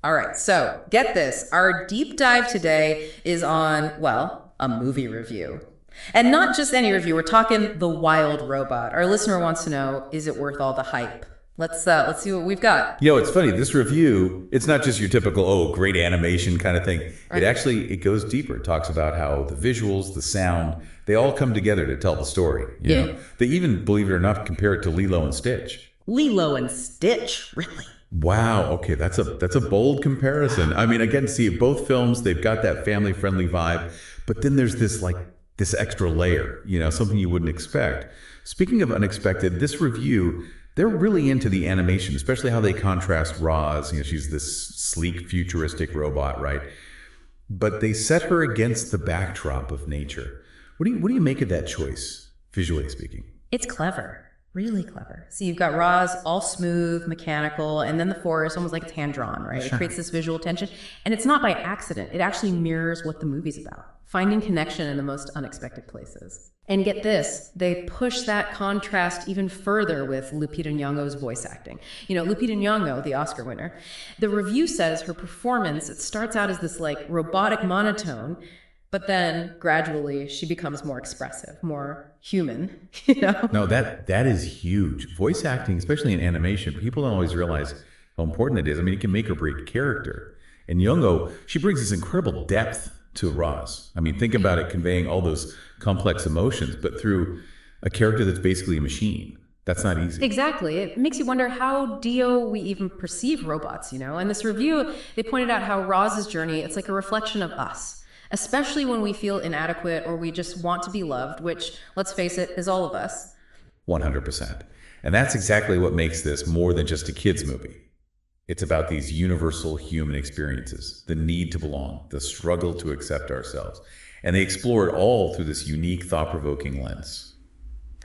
All right, so get this. Our deep dive today is on, well, a movie review. And not just any review, we're talking The Wild Robot. Our listener wants to know, is it worth all the hype? Let's see what we've got. It's funny. This review, it's not just your typical, great animation kind of thing. Right. It goes deeper. It talks about how the visuals, the sound, they all come together to tell the story. You know? They even, believe it or not, compare it to Lilo and Stitch. Lilo and Stitch? Really? Wow. Okay. That's a bold comparison. I mean, again, see, both films, they've got that family friendly vibe, but then there's this extra layer, something you wouldn't expect. Speaking of unexpected, this review, they're really into the animation, especially how they contrast Roz. She's this sleek, futuristic robot, right? But they set her against the backdrop of nature. What do you make of that choice, visually speaking? It's clever. Really clever. So you've got Roz all smooth, mechanical, and then the forest, almost like it's hand-drawn, right? It creates this visual tension. And it's not by accident. It actually mirrors what the movie's about. Finding connection in the most unexpected places. And get this, they push that contrast even further with Lupita Nyong'o's voice acting. Lupita Nyong'o, the Oscar winner, the review says her performance, it starts out as this robotic monotone, but then gradually she becomes more expressive, more human, No, that is huge. Voice acting, especially in animation, people don't always realize how important it is. I mean, it can make or break character. And Nyong'o, she brings this incredible depth to Roz. I mean, think about it conveying all those complex emotions, but through a character that's basically a machine. That's not easy. Exactly. It makes you wonder how we even perceive robots, And this review, they pointed out how Roz's journey, it's like a reflection of us, especially when we feel inadequate or we just want to be loved, which, let's face it, is all of us. 100%. And that's exactly what makes this more than just a kid's movie. It's about these universal human experiences, the need to belong, the struggle to accept ourselves. And they explore it all through this unique, thought-provoking lens.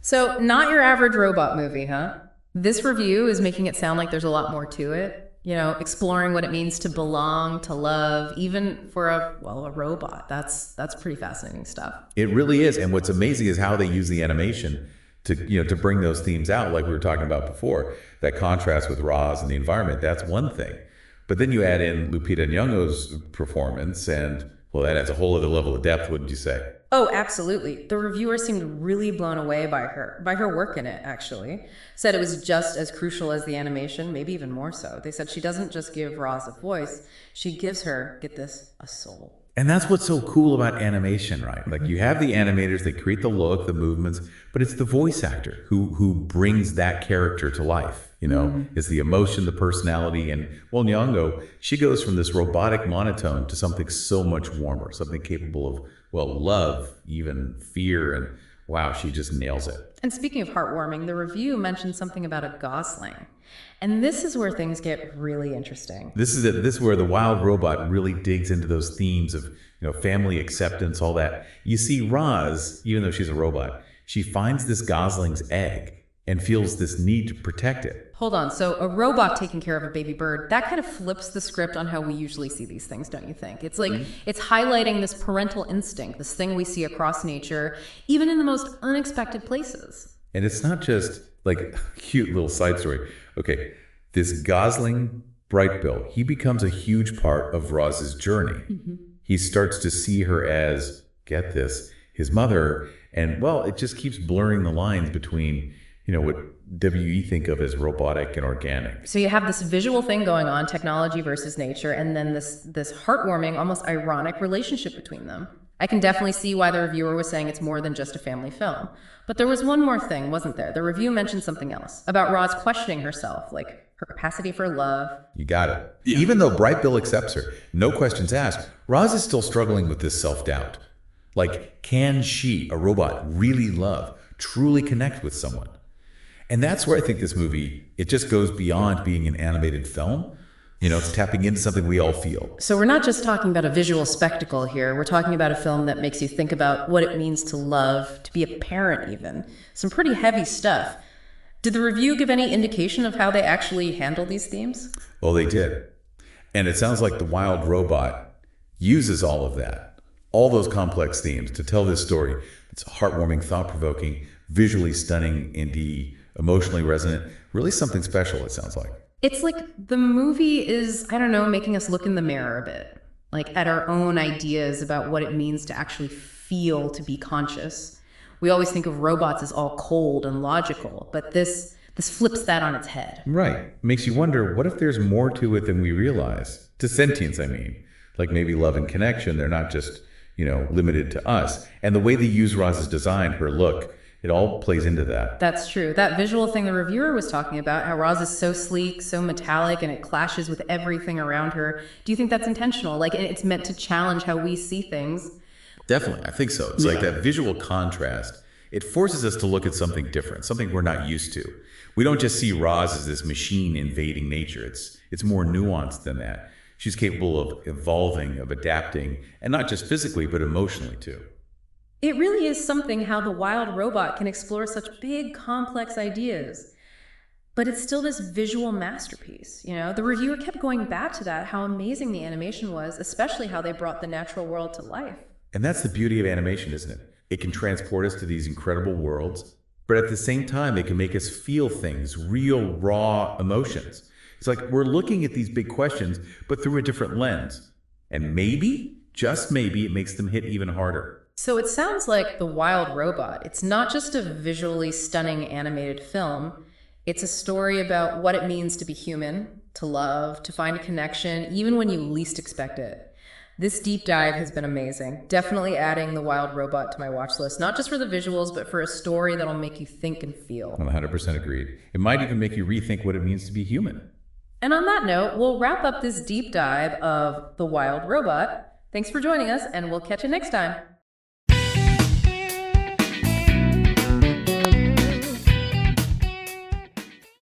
So, not your average robot movie, huh? This review is making it sound like there's a lot more to it. Exploring what it means to belong, to love, even for a robot. That's pretty fascinating stuff. It really is. And what's amazing is how they use the animation to bring those themes out, like we were talking about before. That contrast with Roz and the environment, that's one thing. But then you add in Lupita Nyong'o's performance, and that adds a whole other level of depth, wouldn't you say? Oh, absolutely. The reviewers seemed really blown away by her work in it, actually. Said it was just as crucial as the animation, maybe even more so. They said she doesn't just give Roz a voice, she gives her, get this, a soul. And that's what's so cool about animation, right? Like, you have the animators, they create the look, the movements, but it's the voice actor who brings that character to life. It's the emotion, the personality. And Nyong'o, she goes from this robotic monotone to something so much warmer, something capable of, love, even fear. And wow, she just nails it. And speaking of heartwarming, the review mentioned something about a gosling. And this is where things get really interesting. This is where the wild robot really digs into those themes of, family acceptance, all that. You see Roz, even though she's a robot, she finds this gosling's egg and feels this need to protect it. Hold on. So a robot taking care of a baby bird, that kind of flips the script on how we usually see these things, don't you think? It's like, It's highlighting this parental instinct, this thing we see across nature, even in the most unexpected places. And it's not just like a cute little side story. Okay, this gosling Brightbill, he becomes a huge part of Roz's journey. He starts to see her as, get this, his mother, and it just keeps blurring the lines between, what WE think of as robotic and organic. So you have this visual thing going on, technology versus nature, and then this heartwarming, almost ironic relationship between them. I can definitely see why the reviewer was saying it's more than just a family film. But there was one more thing, wasn't there? The review mentioned something else, about Roz questioning herself, like her capacity for love. You got it. Yeah. Even though Brightbill accepts her, no questions asked, Roz is still struggling with this self-doubt. Like, can she, a robot, really love, truly connect with someone? And that's where I think this movie, it just goes beyond being an animated film. It's tapping into something we all feel. So we're not just talking about a visual spectacle here. We're talking about a film that makes you think about what it means to love, to be a parent even. Some pretty heavy stuff. Did the review give any indication of how they actually handle these themes? Well, they did. And it sounds like the wild robot uses all of that, all those complex themes to tell this story. It's heartwarming, thought-provoking, visually stunning, indie, emotionally resonant, really something special, it sounds like. It's like the movie is, I don't know, making us look in the mirror a bit, like at our own ideas about what it means to actually feel, to be conscious. We always think of robots as all cold and logical, but this flips that on its head. Right. Makes you wonder, what if there's more to it than we realize? To sentience, I mean. Like maybe love and connection, they're not just, limited to us. And the way they use Roz's design, her look, it all plays into that. That's true. That visual thing the reviewer was talking about, how Roz is so sleek, so metallic, and it clashes with everything around her. Do you think that's intentional? Like, it's meant to challenge how we see things? Definitely, I think so. It's like that visual contrast. It forces us to look at something different, something we're not used to. We don't just see Roz as this machine invading nature. It's more nuanced than that. She's capable of evolving, of adapting, and not just physically, but emotionally too. It really is something how the wild robot can explore such big, complex ideas. But it's still this visual masterpiece, The reviewer kept going back to that, how amazing the animation was, especially how they brought the natural world to life. And that's the beauty of animation, isn't it? It can transport us to these incredible worlds, but at the same time, it can make us feel things, real, raw emotions. It's like we're looking at these big questions, but through a different lens. And maybe, just maybe, it makes them hit even harder. So it sounds like The Wild Robot. It's not just a visually stunning animated film. It's a story about what it means to be human, to love, to find a connection, even when you least expect it. This deep dive has been amazing. Definitely adding The Wild Robot to my watch list, not just for the visuals, but for a story that'll make you think and feel. I'm 100% agreed. It might even make you rethink what it means to be human. And on that note, we'll wrap up this deep dive of The Wild Robot. Thanks for joining us, and we'll catch you next time.